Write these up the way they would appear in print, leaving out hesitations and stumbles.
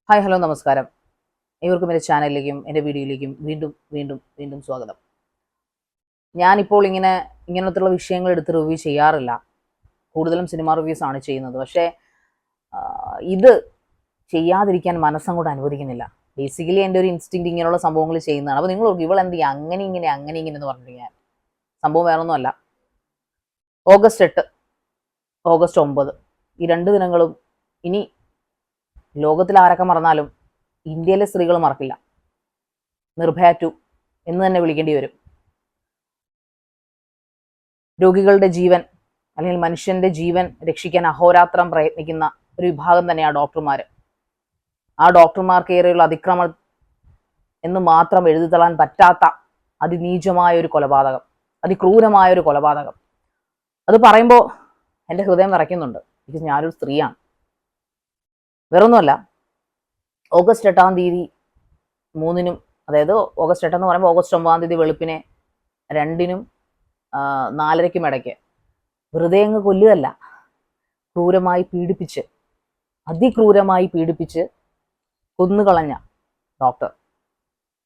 Hi hello നമസ്കാരം. ഏവർക്കും എൻ്റെ ചാനലിലേക്കും എൻ്റെ വീഡിയോയിലേക്കും വീണ്ടും വീണ്ടും വീണ്ടും സ്വാഗതം. ഞാനിപ്പോൾ ഇങ്ങനത്തുള്ള വിഷയങ്ങൾ എടുത്ത് റിവ്യൂ ചെയ്യാറില്ല. കൂടുതലും സിനിമ റിവ്യൂസ് ആണ് ചെയ്യുന്നത്. പക്ഷേ ഇത് ചെയ്യാതിരിക്കാൻ മനസ്സങ്ങോട്ട് അനുവദിക്കുന്നില്ല. ബേസിക്കലി എൻ്റെ ഒരു ഇൻസ്റ്റിങ്ക്റ്റ് ഇങ്ങനെയുള്ള സംഭവങ്ങൾ ചെയ്യുന്നതാണ്. അപ്പോൾ നിങ്ങൾ നോക്കി ഇവളെന്ത് ചെയ്യുക അങ്ങനെ ഇങ്ങനെ എന്ന് പറഞ്ഞിരിക്കാൻ. സംഭവം വേറൊന്നുമല്ല. ഓഗസ്റ്റ് 8, ഓഗസ്റ്റ് 9 ഈ 2 ദിനങ്ങളും ഇനി ലോകത്തിൽ ആരൊക്കെ മറന്നാലും ഇന്ത്യയിലെ സ്ത്രീകൾ മറക്കില്ല. നിർഭയ 2 എന്ന് തന്നെ വിളിക്കേണ്ടി വരും. രോഗികളുടെ ജീവൻ അല്ലെങ്കിൽ മനുഷ്യന്റെ ജീവൻ രക്ഷിക്കാൻ അഹോരാത്രം പ്രയത്നിക്കുന്ന ഒരു വിഭാഗം തന്നെയാണ് ഡോക്ടർമാർ. ആ ഡോക്ടർമാർക്കേറെയുള്ള അതിക്രമം എന്ന് മാത്രം എഴുതിത്തള്ളാൻ പറ്റാത്ത അതിനീചമായ ഒരു കൊലപാതകം, അതിക്രൂരമായ ഒരു കൊലപാതകം. അത് പറയുമ്പോൾ എൻ്റെ ഹൃദയം വിറയ്ക്കുന്നുണ്ട്. ബിക്കോസ് ഞാനൊരു സ്ത്രീയാണ്. വേറൊന്നുമല്ല, ഓഗസ്റ്റ് 8 തീയതി 3-നും, അതായത് ഓഗസ്റ്റ് 8 എന്ന് പറയുമ്പോൾ ഓഗസ്റ്റ് 9 വെളുപ്പിനെ 2-നും 4:30-ക്കും ഇടയ്ക്ക് വെറുതെ അങ്ങ് കൊല്ലുകയല്ല, ക്രൂരമായി പീഡിപ്പിച്ച്, അതിക്രൂരമായി പീഡിപ്പിച്ച് കൊന്നുകളഞ്ഞ ഡോക്ടർ,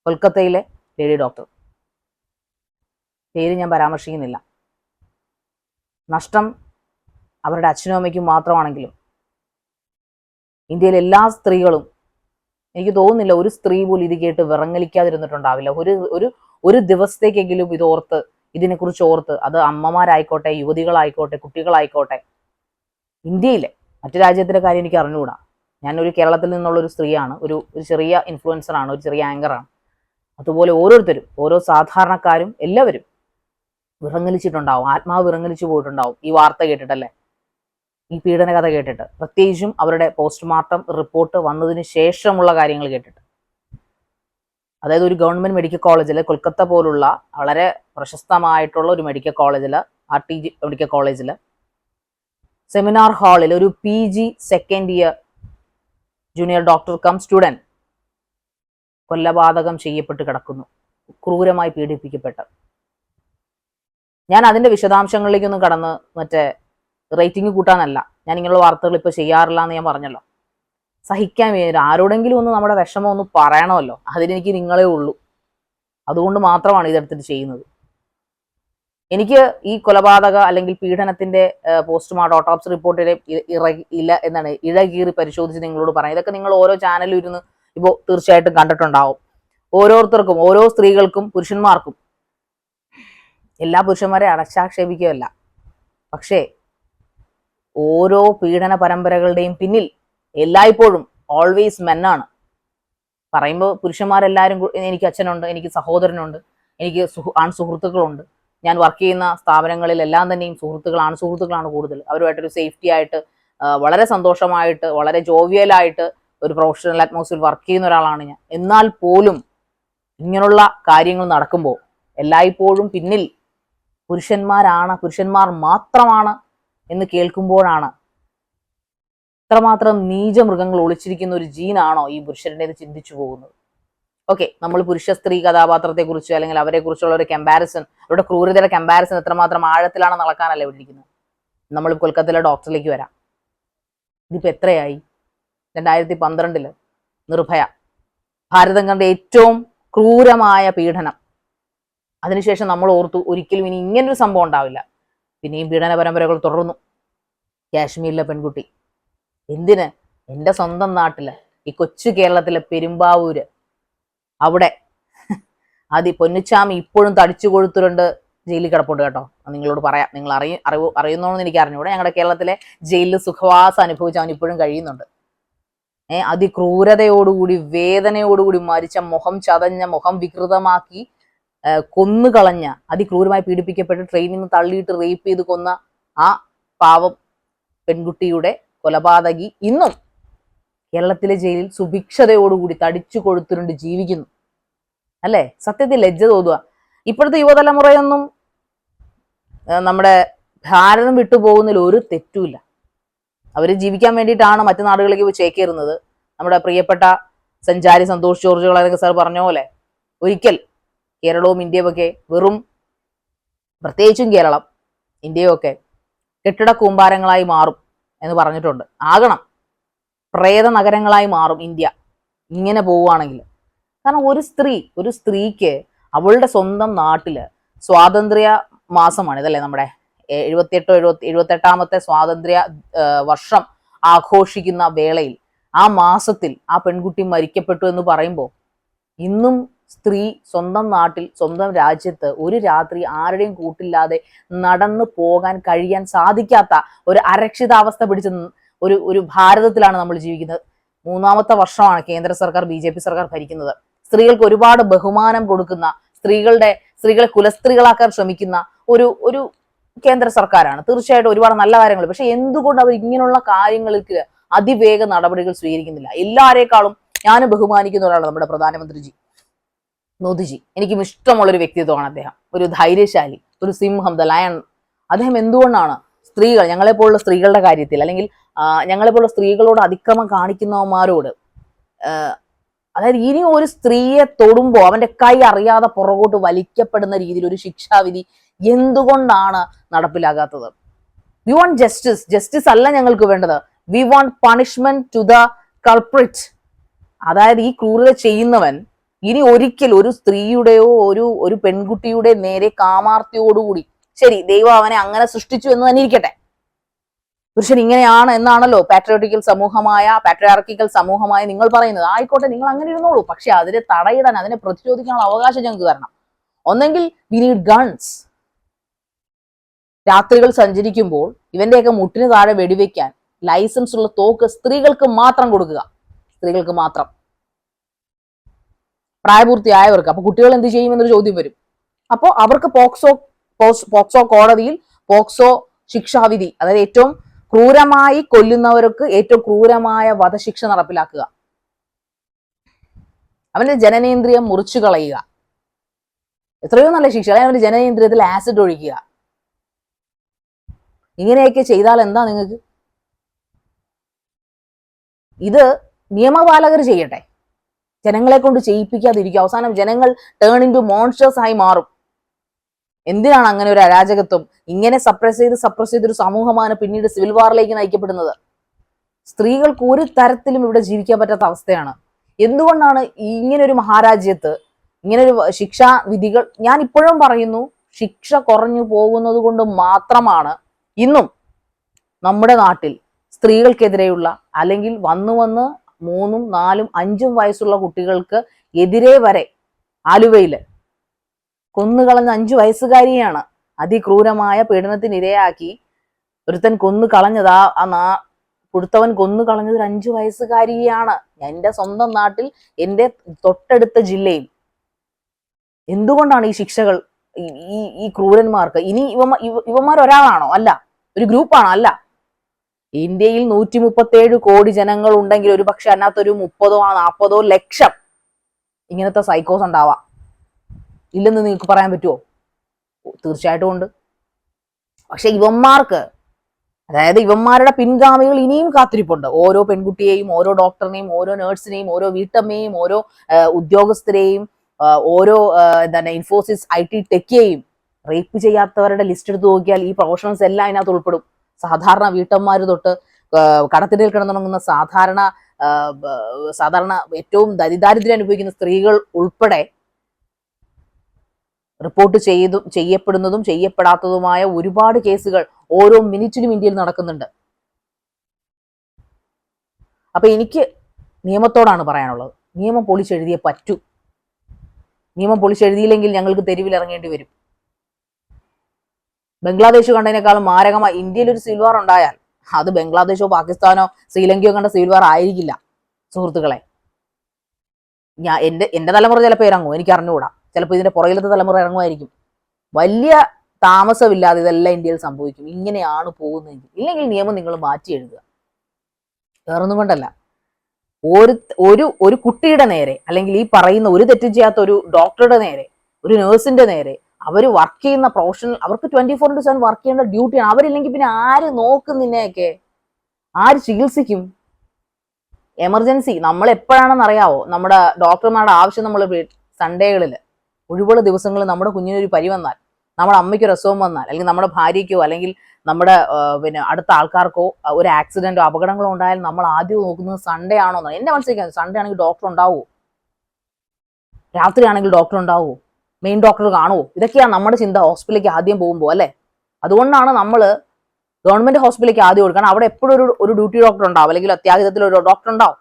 കൊൽക്കത്തയിലെ ലേഡി ഡോക്ടർ. പേര് ഞാൻ പരാമർശിക്കുന്നില്ല. നഷ്ടം അവരുടെ അച്ഛനും അമ്മയ്ക്കും മാത്രമാണെങ്കിലും ഇന്ത്യയിലെ എല്ലാ സ്ത്രീകളും, എനിക്ക് തോന്നുന്നില്ല ഒരു സ്ത്രീ പോലും ഇത് കേട്ട് വിറങ്ങലിക്കാതിരുന്നിട്ടുണ്ടാവില്ല. ഒരു ദിവസത്തേക്കെങ്കിലും ഇതിനെക്കുറിച്ച് ഓർത്ത്, അത് അമ്മമാരായിക്കോട്ടെ, യുവതികളായിക്കോട്ടെ, കുട്ടികളായിക്കോട്ടെ. ഇന്ത്യയിലെ, മറ്റു രാജ്യത്തിൻ്റെ കാര്യം എനിക്ക് അറിഞ്ഞുകൂടാ. ഞാനൊരു കേരളത്തിൽ നിന്നുള്ളൊരു സ്ത്രീയാണ്, ഒരു ചെറിയ ഇൻഫ്ലുവൻസറാണ്, ഒരു ചെറിയ ആങ്കറാണ്. അതുപോലെ ഓരോരുത്തരും, ഓരോ സാധാരണക്കാരും എല്ലാവരും വിറങ്ങലിച്ചിട്ടുണ്ടാവും, ആത്മാവ് വിറങ്ങലിച്ചു പോയിട്ടുണ്ടാവും ഈ വാർത്ത കേട്ടിട്ടല്ലേ, ഈ പീഡന കഥ കേട്ടിട്ട്. പ്രത്യേകിച്ചും അവരുടെ പോസ്റ്റ്മോർട്ടം റിപ്പോർട്ട് വന്നതിന് ശേഷമുള്ള കാര്യങ്ങൾ കേട്ടിട്ട്. അതായത് ഒരു ഗവൺമെന്റ് മെഡിക്കൽ കോളേജിൽ, കൊൽക്കത്ത പോലുള്ള വളരെ പ്രശസ്തമായിട്ടുള്ള ഒരു മെഡിക്കൽ കോളേജിൽ, RTG മെഡിക്കൽ കോളേജിൽ സെമിനാർ ഹാളിൽ ഒരു PG second year junior doctor cum student കൊലപാതകം ചെയ്യപ്പെട്ട് കിടക്കുന്നു, ക്രൂരമായി പീഡിപ്പിക്കപ്പെട്ട്. ഞാൻ അതിന്റെ വിശദാംശങ്ങളിലേക്കൊന്നും കടന്ന് മറ്റേ റേറ്റിംഗ് കൂട്ടാനല്ല, ഞാൻ ഇങ്ങനെയുള്ള വാർത്തകൾ ഇപ്പോൾ ചെയ്യാറില്ല എന്ന് ഞാൻ പറഞ്ഞല്ലോ. സഹിക്കാൻ വേണ്ടി ആരോടെങ്കിലും ഒന്ന് നമ്മുടെ വിഷമം ഒന്ന് പറയണമല്ലോ. അതിനെനിക്ക് നിങ്ങളേ ഉള്ളൂ. അതുകൊണ്ട് മാത്രമാണ് ഇതെടുത്തിട്ട് ചെയ്യുന്നത്. എനിക്ക് ഈ കൊലപാതക അല്ലെങ്കിൽ പീഡനത്തിന്റെ പോസ്റ്റ്മോർട്ടം ഓട്ടോപ്സി റിപ്പോർട്ടിലെ ഇഴകീറി പരിശോധിച്ച് നിങ്ങളോട് പറയാം. ഇതൊക്കെ നിങ്ങൾ ഓരോ ചാനലിൽ ഇരുന്ന് ഇപ്പോൾ തീർച്ചയായിട്ടും കണ്ടിട്ടുണ്ടാവും. ഓരോരുത്തർക്കും, ഓരോ സ്ത്രീകൾക്കും, പുരുഷന്മാർക്കും, എല്ലാ പുരുഷന്മാരെ അടച്ചാക്ഷേപിക്കുകയല്ല, പക്ഷേ ഓരോ പീഡന പരമ്പരകളുടെയും പിന്നിൽ എല്ലായ്പ്പോഴും ഓൾവേസ് മെന്നാണ്. പറയുമ്പോൾ പുരുഷന്മാരെല്ലാവരും, എനിക്ക് അച്ഛനുണ്ട്, എനിക്ക് സഹോദരനുണ്ട്, എനിക്ക് ആൺസുഹൃത്തുക്കളുണ്ട്. ഞാൻ വർക്ക് ചെയ്യുന്ന സ്ഥാപനങ്ങളിലെല്ലാം തന്നെയും ആൺസുഹൃത്തുക്കളാണ് കൂടുതൽ. അവരുമായിട്ടൊരു സേഫ്റ്റി ആയിട്ട്, വളരെ സന്തോഷമായിട്ട്, വളരെ ജോവിയലായിട്ട് ഒരു പ്രൊഫഷണൽ അറ്റ്മോസ്ഫിയർ വർക്ക് ചെയ്യുന്ന ഒരാളാണ് ഞാൻ. എന്നാൽ പോലും ഇങ്ങനെയുള്ള കാര്യങ്ങൾ നടക്കുമ്പോൾ എല്ലായ്പ്പോഴും പിന്നിൽ പുരുഷന്മാർ മാത്രമാണ് എന്ന് കേൾക്കുമ്പോഴാണ് ഇത്രമാത്രം നീച മൃഗങ്ങൾ ഒളിച്ചിരിക്കുന്ന ഒരു ജീനാണോ ഈ പുരുഷന്റെ ചിന്തിച്ചു പോകുന്നത്. ഓക്കെ, നമ്മൾ പുരുഷ സ്ത്രീ കഥാപാത്രത്തെക്കുറിച്ച് അല്ലെങ്കിൽ അവരെ കുറിച്ചുള്ള ഒരു കമ്പാരിസൺ, അവരുടെ ക്രൂരതയുടെ കമ്പാരിസൺ എത്രമാത്രം ആഴത്തിലാണ് നടക്കാനല്ല ഇരിക്കുന്നത്. നമ്മൾ കൊൽക്കത്തയിലെ ഡോക്ടറിലേക്ക് വരാം. ഇതിപ്പോ എത്രയായി? 2012 നിർഭയ, ഭാരതം കണ്ട ഏറ്റവും ക്രൂരമായ പീഡനം. അതിനുശേഷം നമ്മൾ ഓർത്തു ഒരിക്കലും ഇനി ഇങ്ങനൊരു സംഭവം ഉണ്ടാവില്ല. പിന്നെയും പീഡന പരമ്പരകൾ തുടർന്നു. കാശ്മീരിലെ പെൺകുട്ടി, എന്തിന്, എൻ്റെ സ്വന്തം നാട്ടില്, ഈ കൊച്ചു കേരളത്തിലെ പെരുമ്പാവൂര്, അവിടെ പൊന്നുച്ചാമി ഇപ്പോഴും തടിച്ചു കൊഴുത്തുകൊണ്ട് ജയിലിൽ കിടപ്പുണ്ട് കേട്ടോ. നിങ്ങളോട് പറയാം, നിങ്ങൾ അറിയുന്നോന്ന് എനിക്ക് അറിഞ്ഞൂടെ. ഞങ്ങളുടെ കേരളത്തിലെ ജയിലിൽ സുഖവാസം അനുഭവിച്ച് അവൻ ഇപ്പോഴും കഴിയുന്നുണ്ട്. അതിക്രൂരതയോടുകൂടി, വേദനയോടുകൂടി മരിച്ച, മുഖം ചതഞ്ഞ, മുഖം വികൃതമാക്കി കൊന്നുകളഞ്ഞ, അതിക്രൂരമായി പീഡിപ്പിക്കപ്പെട്ട് ട്രെയിനിൽ നിന്ന് തള്ളിയിട്ട് റേപ്പ് ചെയ്ത് കൊന്ന ആ പാവം പെൺകുട്ടിയുടെ കൊലപാതകി ഇന്നും കേരളത്തിലെ ജയിലിൽ സുഭിക്ഷതയോടുകൂടി തടിച്ചു കൊഴുത്തുരുണ്ട് ജീവിക്കുന്നു. അല്ലേ? സത്യത്തിൽ ലജ്ജ തോന്നുക. ഇപ്പോഴത്തെ യുവതലമുറയൊന്നും നമ്മുടെ ഭാരതം വിട്ടുപോകുന്നതിൽ ഒരു തെറ്റുമില്ല. അവർ ജീവിക്കാൻ വേണ്ടിയിട്ടാണ് മറ്റു നാടുകളിലേക്ക് പോയി ചേക്കേറുന്നത്. നമ്മുടെ പ്രിയപ്പെട്ട സഞ്ചാരി സന്തോഷ് ജോർജ് കളരൊക്കെ സാർ പറഞ്ഞ പോലെ ഒരിക്കൽ കേരളവും ഇന്ത്യയും ഒക്കെ വെറും, പ്രത്യേകിച്ചും കേരളം, ഇന്ത്യയും ഒക്കെ കെട്ടിട കൂമ്പാരങ്ങളായി മാറും എന്ന് പറഞ്ഞിട്ടുണ്ട്. ആകണം, പ്രേത നഗരങ്ങളായി മാറും ഇന്ത്യ. ഇങ്ങനെ പോവുകയാണെങ്കിൽ. കാരണം ഒരു സ്ത്രീക്ക് അവളുടെ സ്വന്തം നാട്ടില് സ്വാതന്ത്ര്യ മാസമാണ് ഇതല്ലേ, നമ്മുടെ 78 സ്വാതന്ത്ര്യ വർഷം ആഘോഷിക്കുന്ന വേളയിൽ ആ മാസത്തിൽ ആ പെൺകുട്ടി മരിക്കപ്പെട്ടു എന്ന് പറയുമ്പോൾ ഇന്നും സ്ത്രീ സ്വന്തം നാട്ടിൽ സ്വന്തം രാജ്യത്ത് ഒരു രാത്രി ആരുടെയും കൂട്ടില്ലാതെ നടന്നു പോകാൻ കഴിയാൻ സാധിക്കാത്ത ഒരു അരക്ഷിതാവസ്ഥ പിടിച്ച ഒരു ഭാരതത്തിലാണ് നമ്മൾ ജീവിക്കുന്നത്. 3ാമത്തെ വർഷമാണ് കേന്ദ്ര സർക്കാർ BJP സർക്കാർ ഭരിക്കുന്നത്. സ്ത്രീകൾക്ക് ഒരുപാട് ബഹുമാനം കൊടുക്കുന്ന, സ്ത്രീകളെ കുലസ്ത്രീകളാക്കാൻ ശ്രമിക്കുന്ന ഒരു കേന്ദ്ര സർക്കാരാണ്. തീർച്ചയായിട്ടും ഒരുപാട് നല്ല കാര്യങ്ങൾ. പക്ഷെ എന്തുകൊണ്ട് അവർ ഇങ്ങനെയുള്ള കാര്യങ്ങൾക്ക് അതിവേഗ നടപടികൾ സ്വീകരിക്കുന്നില്ല? എല്ലാവരെക്കാളും ഞാൻ ബഹുമാനിക്കുന്ന ഒരാളാണ് നമ്മുടെ പ്രധാനമന്ത്രിജി മോദിജി. എനിക്കും ഇഷ്ടമുള്ളൊരു വ്യക്തിത്വമാണ് അദ്ദേഹം. ഒരു ധൈര്യശാലി, ഒരു സിംഹം, ദ ലയൺ. അദ്ദേഹം എന്തുകൊണ്ടാണ് ഞങ്ങളെപ്പോലുള്ള സ്ത്രീകളുടെ കാര്യത്തിൽ, അല്ലെങ്കിൽ ഞങ്ങളെപ്പോലുള്ള സ്ത്രീകളോട് അതിക്രമം കാണിക്കുന്നവന്മാരോട്, അതായത് ഇനി ഒരു സ്ത്രീയെ തൊടുമ്പോൾ അവന്റെ കൈ അറിയാതെ പുറകോട്ട് വലിക്കപ്പെടുന്ന രീതിയിൽ ഒരു ശിക്ഷാവിധി എന്തുകൊണ്ടാണ് നടപ്പിലാകാത്തത്? വി വാണ്ട് ജസ്റ്റിസ് അല്ല ഞങ്ങൾക്ക് വേണ്ടത്. We want punishment to the culprit. അതായത് ഈ ക്രൂരത ചെയ്യുന്നവൻ ഇനി ഒരിക്കൽ ഒരു സ്ത്രീയുടെയോ ഒരു പെൺകുട്ടിയുടെ നേരെ കാമാർത്തിയോടുകൂടി, ശരി ദൈവം അവനെ അങ്ങനെ സൃഷ്ടിച്ചു എന്ന് തന്നെ ഇരിക്കട്ടെ, പുരുഷൻ ഇങ്ങനെയാണ് എന്നാണല്ലോ പാട്രിയാർക്കിക്കൽ സമൂഹമായ നിങ്ങൾ പറയുന്നത്. ആയിക്കോട്ടെ, നിങ്ങൾ അങ്ങനെ ഇരുന്നോളൂ. പക്ഷെ അതിനെ തടയിടാൻ, അതിനെ പ്രതിരോധിക്കാനുള്ള അവകാശം ഞങ്ങൾക്ക് തരണം. ഒന്നെങ്കിൽ വി നീഡ് ഗൺസ്. രാത്രികൾ സഞ്ചരിക്കുമ്പോൾ ഇവന്റെയൊക്കെ മുട്ടിന് താഴെ വെടിവെക്കാൻ ലൈസൻസ് ഉള്ള തോക്ക് സ്ത്രീകൾക്ക് മാത്രം കൊടുക്കുക. സ്ത്രീകൾക്ക് മാത്രം, പ്രായപൂർത്തിയായവർക്ക്. അപ്പൊ കുട്ടികൾ എന്ത് ചെയ്യുമെന്നൊരു ചോദ്യം വരും. അപ്പോൾ അവർക്ക് പോക്സോ കോടതിയിൽ പോക്സോ ശിക്ഷാവിധി, അതായത് ഏറ്റവും ക്രൂരമായി കൊല്ലുന്നവർക്ക് ഏറ്റവും ക്രൂരമായ വധശിക്ഷ നടപ്പിലാക്കുക. അവന്റെ ജനനേന്ദ്രിയം മുറിച്ചു കളയുക. എത്രയോ നല്ല ശിക്ഷ. അല്ലെങ്കിൽ അവന്റെ ജനനേന്ദ്രിയത്തിൽ ആസിഡ് ഒഴിക്കുക. ഇങ്ങനെയൊക്കെ ചെയ്താൽ എന്താ നിങ്ങൾക്ക്? ഇത് നിയമപാലകർ ചെയ്യട്ടെ, ജനങ്ങളെ കൊണ്ട് ചെയ്യിപ്പിക്കാതിരിക്കുക. അവസാനം ജനങ്ങൾ ടേൺ ഇൻടു മോൺസ്റ്റേഴ്സ് ആയി മാറും. എന്തിനാണ് അങ്ങനെ ഒരു അരാജകത്വം? ഇങ്ങനെ സപ്രസ് ചെയ്ത് ഒരു സമൂഹമാണ് പിന്നീട് സിവിൽ വാറിലേക്ക് നയിക്കപ്പെടുന്നത്. സ്ത്രീകൾക്ക് ഒരു തരത്തിലും ഇവിടെ ജീവിക്കാൻ പറ്റാത്ത അവസ്ഥയാണ്. എന്തുകൊണ്ടാണ് ഇങ്ങനൊരു മഹാരാജ്യത്ത് ഇങ്ങനൊരു ശിക്ഷാ വിധികൾ? ഞാൻ ഇപ്പോഴും പറയുന്നു, ശിക്ഷ കുറഞ്ഞു പോകുന്നത് കൊണ്ട് മാത്രമാണ് ഇന്നും നമ്മുടെ നാട്ടിൽ സ്ത്രീകൾക്കെതിരെയുള്ള, അല്ലെങ്കിൽ വന്ന് 3, 4, 5 വയസ്സുള്ള കുട്ടികൾക്ക് എതിരെ വരെ ആലുവയില് കൊന്നുകളഞ്ഞ 5 വയസ്സുകാരിയാണ് അതിക്രൂരമായ പീഡനത്തിനിരയാക്കി ഒരുത്തൻ കൊന്നു കളഞ്ഞത്. കൊടുത്തവൻ കൊന്നു കളഞ്ഞത് 5 വയസ്സുകാരിയാണ്. എൻ്റെ സ്വന്തം നാട്ടിൽ, എൻ്റെ തൊട്ടടുത്ത ജില്ലയിൽ. എന്തുകൊണ്ടാണ് ഈ ശിക്ഷകൾ ഈ ക്രൂരന്മാർക്ക്? ഇനി ഇവന്മാർ ഒരാളാണോ? അല്ല. ഒരു ഗ്രൂപ്പാണോ? അല്ല. ഇന്ത്യയിൽ 137 കോടി ജനങ്ങൾ ഉണ്ടെങ്കിൽ ഒരു പക്ഷെ അതിനകത്തൊരു 30-40 ലക്ഷം ഇങ്ങനത്തെ സൈക്കോസ് ഉണ്ടാവാം. ഇല്ലെന്ന് നിങ്ങൾക്ക് പറയാൻ പറ്റുമോ? തീർച്ചയായിട്ടും ഉണ്ട്. പക്ഷെ ഇവന്മാർക്ക്, അതായത് ഇവന്മാരുടെ പിൻഗാമികൾ ഇനിയും കാത്തിരിപ്പുണ്ട്. ഓരോ പെൺകുട്ടിയെയും, ഓരോ ഡോക്ടറിനെയും, ഓരോ നേഴ്സിനെയും, ഓരോ വീട്ടമ്മയെയും, ഓരോ ഉദ്യോഗസ്ഥരെയും, ഓരോ ഇൻഫോസിസ് IT ടെക്കിയെയും റേപ്പ് ചെയ്യാത്തവരുടെ ലിസ്റ്റ് എടുത്ത് നോക്കിയാൽ ഈ പ്രൊഫഷണൽസ് എല്ലാം അതിനകത്ത് ഉൾപ്പെടും. സാധാരണ വീട്ടമ്മമാര് തൊട്ട് കടത്തിനിൽ കിടന്നുറങ്ങുന്ന സാധാരണ ഏറ്റവും ദരിദ്രം അനുഭവിക്കുന്ന സ്ത്രീകൾ ഉൾപ്പെടെ റിപ്പോർട്ട് ചെയ്യപ്പെടുന്നതും ചെയ്യപ്പെടാത്തതുമായ ഒരുപാട് കേസുകൾ ഓരോ മിനിറ്റിലും ഇന്ത്യയിൽ നടക്കുന്നുണ്ട്. അപ്പൊ എനിക്ക് നിയമത്തോടാണ് പറയാനുള്ളത്. നിയമം പൊളിച്ചെഴുതിയേ പറ്റൂ. നിയമം പൊളിച്ചെഴുതിയില്ലെങ്കിൽ ഞങ്ങൾക്ക് തെരുവിൽ ഇറങ്ങേണ്ടി വരും. ബംഗ്ലാദേശ് കണ്ടതിനേക്കാളും മാരകമായി ഇന്ത്യയിൽ ഒരു സിവിൽ വാർ ഉണ്ടായാൽ അത് ബംഗ്ലാദേശോ പാകിസ്ഥാനോ ശ്രീലങ്കയോ കണ്ട സിവിൽ വാർ ആയിരിക്കില്ല സുഹൃത്തുക്കളെ. എന്റെ തലമുറ ചിലപ്പോൾ ഇറങ്ങും, എനിക്ക് അറിഞ്ഞുകൂടാ. ചിലപ്പോൾ ഇതിന്റെ പുറകിലത്തെ തലമുറ ഇറങ്ങുമായിരിക്കും. വലിയ താമസമില്ലാതെ ഇതെല്ലാം ഇന്ത്യയിൽ സംഭവിക്കും. ഇങ്ങനെയാണ് പോകുന്നതെങ്കിൽ. ഇല്ലെങ്കിൽ നിയമം നിങ്ങൾ മാറ്റി എഴുതുക. വേറൊന്നും കൊണ്ടല്ല. ഒരു കുട്ടിയുടെ നേരെ, അല്ലെങ്കിൽ ഈ പറയുന്ന ഒരു തെറ്റും ചെയ്യാത്ത ഒരു ഡോക്ടറുടെ നേരെ, ഒരു നേഴ്സിന്റെ നേരെ, അവർ വർക്ക് ചെയ്യുന്ന പ്രൊഫഷണൽ, അവർക്ക് 24/7 വർക്ക് ചെയ്യേണ്ട ഡ്യൂട്ടിയാണ്. അവരില്ലെങ്കിൽ പിന്നെ ആര് നോക്കും നിന്നെയൊക്കെ? ആര് ചികിത്സിക്കും? എമർജൻസി നമ്മൾ എപ്പോഴാണെന്ന് അറിയാവോ? നമ്മുടെ ഡോക്ടർമാരുടെ ആവശ്യം നമ്മൾ സൺഡേകളിൽ, ഒഴിവുള്ള ദിവസങ്ങളിൽ നമ്മുടെ കുഞ്ഞിനൊരു പരി വന്നാൽ, നമ്മുടെ അമ്മയ്ക്ക് ഒരു അസുഖം വന്നാൽ, അല്ലെങ്കിൽ നമ്മുടെ ഭാര്യയ്ക്കോ അല്ലെങ്കിൽ നമ്മുടെ പിന്നെ അടുത്ത ആൾക്കാർക്കോ ഒരു ആക്സിഡന്റോ അപകടങ്ങളോ ഉണ്ടായാലും നമ്മൾ ആദ്യം നോക്കുന്നത് സൺഡേ ആണോ എന്നാണ്. എന്റെ മനസ്സിലേക്ക് സൺഡേ ആണെങ്കിൽ ഡോക്ടർ ഉണ്ടാവുമോ, രാത്രിയാണെങ്കിൽ ഡോക്ടർ ഉണ്ടാവുമോ, മെയിൻ ഡോക്ടർ കാണുമോ, ഇതൊക്കെയാണ് നമ്മുടെ ചിന്ത ഹോസ്പിറ്റലിലേക്ക് ആദ്യം പോകുമ്പോൾ അല്ലേ. അതുകൊണ്ടാണ് നമ്മൾ ഗവൺമെന്റ് ഹോസ്പിറ്റലിലേക്ക് ആദ്യം കൊടുക്കണം. അവിടെ എപ്പോഴും ഒരു ഡ്യൂട്ടി ഡോക്ടർ ഉണ്ടാവും, അല്ലെങ്കിൽ അത്യാഹിതത്തിൽ ഒരു ഡോക്ടർ ഉണ്ടാവും.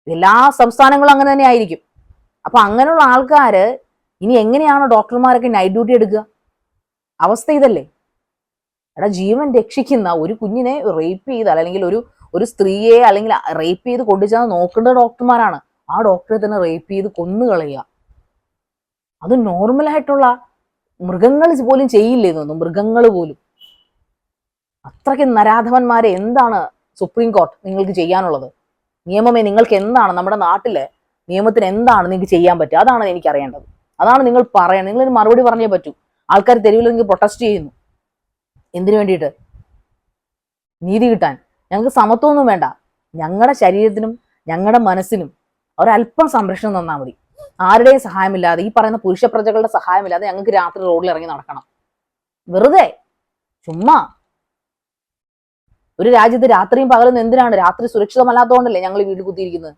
എല്ലാ സംസ്ഥാനങ്ങളും അങ്ങനെ തന്നെ ആയിരിക്കും. അപ്പൊ അങ്ങനെയുള്ള ആൾക്കാര് ഇനി എങ്ങനെയാണ് ഡോക്ടർമാരൊക്കെ നൈറ്റ് ഡ്യൂട്ടി എടുക്കുക? അവസ്ഥ ഇതല്ലേ. എടാ, ജീവൻ രക്ഷിക്കുന്ന ഒരു കുഞ്ഞിനെ റേപ്പ് ചെയ്താൽ, അല്ലെങ്കിൽ ഒരു സ്ത്രീയെ അല്ലെങ്കിൽ റേപ്പ് ചെയ്ത് കൊണ്ടുചെന്ന് നോക്കേണ്ട ഡോക്ടർമാരാണ്. ആ ഡോക്ടറെ തന്നെ റേപ്പ് ചെയ്ത് കൊന്നുകളയുക. അത് നോർമലായിട്ടുള്ള മൃഗങ്ങൾ പോലും ചെയ്യില്ലേ തോന്നുന്നു, മൃഗങ്ങൾ പോലും. അത്രയ്ക്ക് നരാധവന്മാരെ എന്താണ് സുപ്രീം കോർട്ട് നിങ്ങൾക്ക് ചെയ്യാനുള്ളത്? നിയമമേ, നിങ്ങൾക്ക് എന്താണ് നമ്മുടെ നാട്ടിലെ നിയമത്തിന് എന്താണ് നിങ്ങൾക്ക് ചെയ്യാൻ പറ്റുക? അതാണ് എനിക്ക് അറിയേണ്ടത്. അതാണ് നിങ്ങൾ പറയണം. നിങ്ങളൊരു മറുപടി പറഞ്ഞേ പറ്റൂ. ആൾക്കാർ തെരുവിൽ നിങ്ങൾ പ്രൊട്ടസ്റ്റ് ചെയ്യുന്നു. എന്തിനു വേണ്ടിയിട്ട്? നീതി കിട്ടാൻ. ഞങ്ങൾക്ക് സമത്വമൊന്നും വേണ്ട. ഞങ്ങളുടെ ശരീരത്തിനും ഞങ്ങളുടെ മനസ്സിനും ഒരല്പം സംരക്ഷണം തന്നാൽ മതി. ആരുടെയും സഹായമില്ലാതെ, ഈ പറയുന്ന പുരുഷ പ്രജകളുടെ സഹായമില്ലാതെ ഞങ്ങൾക്ക് രാത്രി റോഡിൽ ഇറങ്ങി നടക്കണം. വെറുതെ ചുമ്മാ. ഒരു രാജ്യത്ത് രാത്രിയും പകലും എന്തിനാണ്? രാത്രി സുരക്ഷിതമല്ലാത്തതുകൊണ്ടല്ലേ ഞങ്ങൾ വീട്ടിൽ കുത്തിയിരിക്കുന്നത്.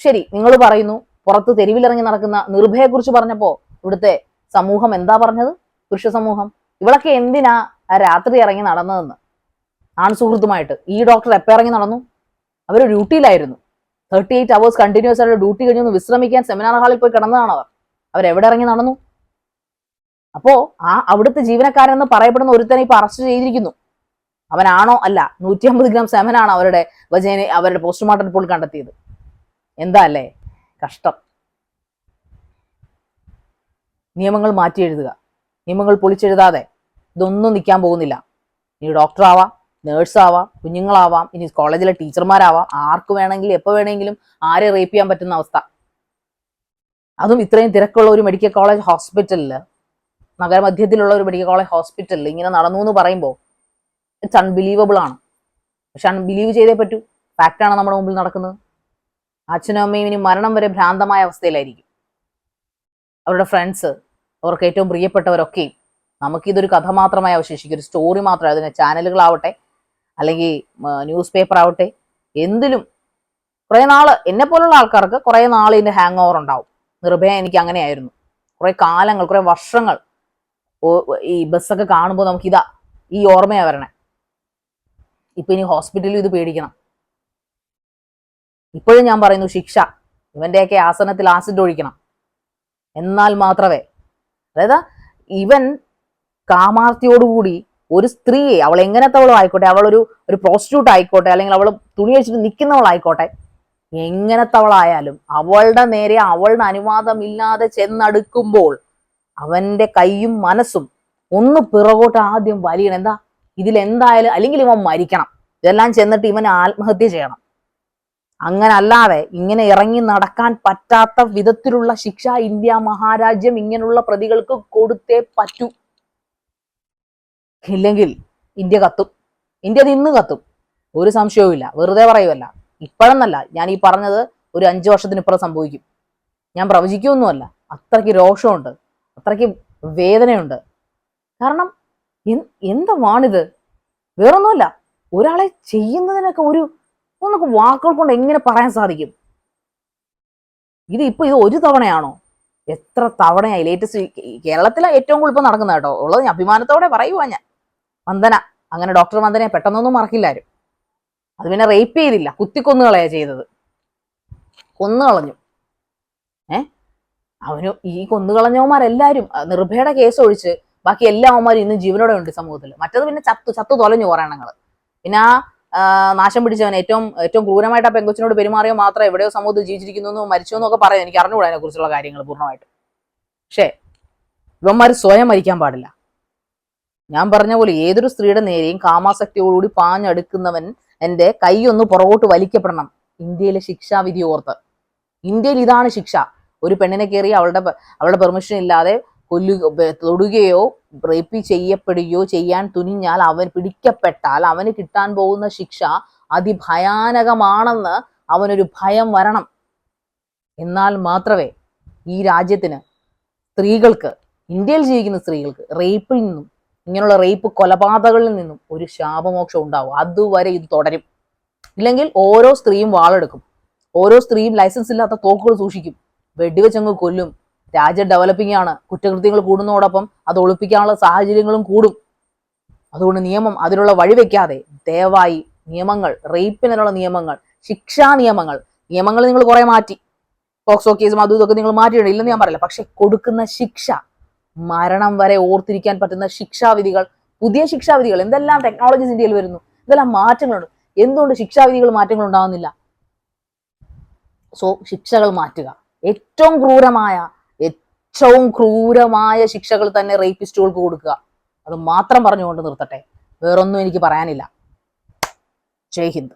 ശരി, നിങ്ങൾ പറയുന്നു പുറത്ത് തെരുവിലിറങ്ങി നടക്കുന്ന നിർഭയെ കുറിച്ച് പറഞ്ഞപ്പോ ഇവിടുത്തെ സമൂഹം എന്താ പറഞ്ഞത്? പുരുഷ സമൂഹം ഇവളൊക്കെ എന്തിനാ രാത്രി ഇറങ്ങി നടന്നതെന്ന്. ആൺസുഹൃത്തുമായിട്ട് ഈ ഡോക്ടർ എപ്പോൾ ഇറങ്ങി നടന്നു? അവർ ഡ്യൂട്ടിയിലായിരുന്നു. 38 hours കണ്ടിന്യൂസ് ആയിട്ട് ഡ്യൂട്ടി കഴിഞ്ഞൊന്ന് വിശ്രമിക്കാൻ സെമിനാർ ഹാളിൽ പോയി കിടന്നതാണ് അവരെവിടെ ഇറങ്ങി നടന്നു? അപ്പോ അവിടുത്തെ ജീവനക്കാരെന്ന് പറയപ്പെടുന്ന ഒരുത്തനെ ഇപ്പൊ അറസ്റ്റ് ചെയ്തിരിക്കുന്നു. അവനാണോ അല്ല, 150 ഗ്രാം സെമനാണ് അവരുടെ പോസ്റ്റ്മോർട്ടം റിപ്പോർട്ട് കണ്ടെത്തിയത്. എന്താ അല്ലേ കഷ്ടം. നിയമങ്ങൾ മാറ്റി എഴുതുക, നിയമങ്ങൾ പൊളിച്ചെഴുതാതെ ഇതൊന്നും നിൽക്കാൻ പോകുന്നില്ല. ഇനി ഡോക്ടർ ആവാം, നേഴ്സ് ആവാം, കുഞ്ഞുങ്ങളാവാം, ഇനി കോളേജിലെ ടീച്ചർമാരാവാം, ആർക്ക് വേണമെങ്കിലും എപ്പോൾ വേണമെങ്കിലും ആരെ റേപ്പ് ചെയ്യാൻ പറ്റുന്ന അവസ്ഥ. അതും ഇത്രയും തിരക്കുള്ള ഒരു മെഡിക്കൽ കോളേജ് ഹോസ്പിറ്റലിൽ, നഗരമധ്യത്തിലുള്ള ഒരു മെഡിക്കൽ കോളേജ് ഹോസ്പിറ്റലിൽ ഇങ്ങനെ നടന്നു എന്ന് പറയുമ്പോൾ ഇറ്റ്സ് അൺബിലീവബിൾ ആണ്. പക്ഷെ അൺബിലീവ് ചെയ്തേ പറ്റൂ. ഫാക്റ്റാണ് നമ്മുടെ മുമ്പിൽ നടക്കുന്നത്. അച്ഛനും അമ്മയും ഇനി മരണം വരെ ഭ്രാന്തമായ അവസ്ഥയിലായിരിക്കും. അവരുടെ ഫ്രണ്ട്സ്, അവർക്ക് ഏറ്റവും പ്രിയപ്പെട്ടവരൊക്കെയും. നമുക്കിതൊരു കഥ മാത്രമായി അവശേഷിക്കും, ഒരു സ്റ്റോറി മാത്രമായി. അതിന് ചാനലുകളാവട്ടെ, അല്ലെങ്കിൽ ന്യൂസ് പേപ്പർ ആവട്ടെ, എന്തിലും കുറെ നാള് എന്നെ പോലുള്ള ആൾക്കാർക്ക് കുറെ നാൾ ഇതിന്റെ ഹാങ് ഓവർ ഉണ്ടാവും. നിർഭയ എനിക്ക് അങ്ങനെയായിരുന്നു. കുറെ കാലങ്ങൾ, കുറെ വർഷങ്ങൾ ഈ ബസ്സൊക്കെ കാണുമ്പോൾ നമുക്ക് ഈ ഓർമ്മയാ വരണേ. ഇപ്പൊ ഇനി ഹോസ്പിറ്റലിൽ ഇത് പേടിക്കണം. ഇപ്പോഴും ഞാൻ പറയുന്നു, ശിക്ഷ ഇവന്റെയൊക്കെ ആസനത്തിൽ ആസിഡ് ഒഴിക്കണം. എന്നാൽ മാത്രമേ, അതായത് ഇവൻ കാമാർത്തിയോടുകൂടി ഒരു സ്ത്രീയെ, അവൾ എങ്ങനത്തവളും ആയിക്കോട്ടെ, അവളൊരു പ്രോസ്റ്റിറ്റ്യൂട്ട് ആയിക്കോട്ടെ, അല്ലെങ്കിൽ അവൾ തുണി വെച്ചിട്ട് നിൽക്കുന്നവളായിക്കോട്ടെ, എങ്ങനത്തവളായാലും അവളുടെ നേരെ അവളുടെ അനുവാദമില്ലാതെ ചെന്നടുക്കുമ്പോൾ അവന്റെ കൈയും മനസ്സും ഒന്ന് പിറകോട്ട് ആദ്യം വലിയണം. എന്താ ഇതിലെന്തായാലും, അല്ലെങ്കിൽ ഇവൻ മരിക്കണം. ഇതെല്ലാം ചെന്നിട്ട് ഇവൻ ആത്മഹത്യ ചെയ്യണം. അങ്ങനെ അല്ലാതെ ഇങ്ങനെ ഇറങ്ങി നടക്കാൻ പറ്റാത്ത വിധത്തിലുള്ള ശിക്ഷ ഇന്ത്യ മഹാരാജ്യം ഇങ്ങനെയുള്ള പ്രതികൾക്ക് കൊടുത്തേ പറ്റൂ. ഇല്ലെങ്കിൽ ഇന്ത്യ കത്തും. ഇന്ത്യ ഇന്ന് കത്തും, ഒരു സംശയവുമില്ല. വെറുതെ പറയുമല്ല, ഇപ്പോഴെന്നല്ല, ഞാൻ ഈ പറഞ്ഞത് ഒരു 5 വർഷത്തിനിപ്പുറം സംഭവിക്കും. ഞാൻ പ്രവചിക്കൊന്നുമല്ല. അത്രയ്ക്ക് രോഷമുണ്ട്, അത്രയ്ക്ക് വേദനയുണ്ട്. കാരണം എന്തുവാണിത്? വേറൊന്നുമല്ല, ഒരാളെ ചെയ്യുന്നതിനൊക്കെ നമുക്ക് വാക്കുകൾ കൊണ്ട് എങ്ങനെ പറയാൻ സാധിക്കും? ഇത് ഒരു തവണയാണോ? എത്ര തവണയായി? ലേറ്റസ്റ്റ് കേരളത്തിലെ ഏറ്റവും കൂടുതൽ ഇപ്പൊ നടക്കുന്ന കേട്ടോ ഉള്ളത്. ഞാൻ അഭിമാനത്തോടെ പറയുവാ. ഞാൻ വന്ദന, അങ്ങനെ ഡോക്ടർ വന്ദനയെ പെട്ടെന്നൊന്നും മറക്കില്ലാരും. അത് പിന്നെ റേപ്പ് ചെയ്തില്ല, കുത്തിക്കൊന്നുകളയാ ചെയ്തത്. കൊന്നുകളഞ്ഞു. അവന് ഈ കൊന്നുകളഞ്ഞവന്മാരെല്ലാരും, നിർഭയുടെ കേസ് ഒഴിച്ച് ബാക്കി എല്ലാ അവന്മാരും ഇന്നും ജീവനോടെ ഉണ്ട് സമൂഹത്തിൽ. മറ്റത് പിന്നെ ചത്തു തൊലഞ്ഞു കുറയണങ്ങൾ. പിന്നെ നാശം പിടിച്ചവൻ ഏറ്റവും ക്രൂരമായിട്ട് ആ പെങ്കൊച്ചിനോട് പെരുമാറിയോ മാത്രമേ എവിടെയോ സമൂഹത്തിൽ ജീവിച്ചിരിക്കുന്നു, മരിച്ചോ എന്നൊക്കെ പറയാം. എനിക്ക് അറിഞ്ഞുകൂടാ അതിനെ കുറിച്ചുള്ള കാര്യങ്ങൾ പൂർണ്ണമായിട്ട്. പക്ഷേ ഇവന്മാർ സ്വയം മരിക്കാൻ പാടില്ല. ഞാൻ പറഞ്ഞ പോലെ ഏതൊരു സ്ത്രീയുടെ നേരെയും കാമാസക്തിയോടുകൂടി പാഞ്ഞടുക്കുന്നവൻ എന്റെ കൈ ഒന്ന് പുറകോട്ട് വലിക്കപ്പെടണം. ഇന്ത്യയിലെ ശിക്ഷാവിധി ഓർത്ത്. ഇന്ത്യയിൽ ഇതാണ് ശിക്ഷ. ഒരു പെണ്ണിനെ കയറി അവളുടെ പെർമിഷൻ ഇല്ലാതെ തൊടുകയോ റേപ്പ് ചെയ്യപ്പെടുകയോ ചെയ്യാൻ തുനിഞ്ഞാൽ, അവൻ പിടിക്കപ്പെട്ടാൽ അവന് കിട്ടാൻ പോകുന്ന ശിക്ഷ അതിഭയാനകമാണെന്ന് അവനൊരു ഭയം വരണം. എന്നാൽ മാത്രമേ ഈ രാജ്യത്തിന്, സ്ത്രീകൾക്ക്, ഇന്ത്യയിൽ ജീവിക്കുന്ന സ്ത്രീകൾക്ക് റേപ്പിൽ നിന്നും ഇങ്ങനെയുള്ള റേപ്പ് കൊലപാതകളിൽ നിന്നും ഒരു ശാപമോക്ഷം ഉണ്ടാവും. അതുവരെ ഇത് തുടരും. ഇല്ലെങ്കിൽ ഓരോ സ്ത്രീയും വാളെടുക്കും, ഓരോ സ്ത്രീയും ലൈസൻസ് ഇല്ലാത്ത തോക്കുകൾ സൂക്ഷിക്കും, വെടിവെച്ചങ്ങ് കൊല്ലും. രാജ്യം ഡെവലപ്പിംഗ് ആണ്. കുറ്റകൃത്യങ്ങൾ കൂടുന്നതോടൊപ്പം അത് ഒളിപ്പിക്കാനുള്ള സാഹചര്യങ്ങളും കൂടും. അതുകൊണ്ട് നിയമം അതിനുള്ള വഴി വെക്കാതെ ദയവായി നിയമങ്ങൾ, റേപ്പിനുള്ള നിയമങ്ങൾ, ശിക്ഷാ നിയമങ്ങൾ നിങ്ങൾ കുറെ മാറ്റി, പോക്സോ കേസും അതും ഇതൊക്കെ നിങ്ങൾ മാറ്റിയിട്ടുണ്ട്, ഇല്ലെന്ന് ഞാൻ പറയില്ല. പക്ഷെ കൊടുക്കുന്ന ശിക്ഷ, മരണം വരെ ഓർത്തിരിക്കാൻ പറ്റുന്ന ശിക്ഷാവിധികൾ, പുതിയ ശിക്ഷാവിധികൾ, എന്തെല്ലാം ടെക്നോളജീസ് ഇന്ത്യയിൽ വരുന്നു, എന്തെല്ലാം മാറ്റങ്ങളുണ്ട്. എന്തുകൊണ്ട് ശിക്ഷാവിധികൾ മാറ്റങ്ങൾ ഉണ്ടാകുന്നില്ല? സോ ശിക്ഷകൾ മാറ്റുക. ഏറ്റവും ക്രൂരമായ ശിക്ഷകൾ തന്നെ റേപ്പിസ്റ്റുകൾക്ക് കൊടുക്കുക. അത് മാത്രം പറഞ്ഞുകൊണ്ട് നിർത്തട്ടെ. വേറൊന്നും എനിക്ക് പറയാനില്ല. ജയ് ഹിന്ദ്.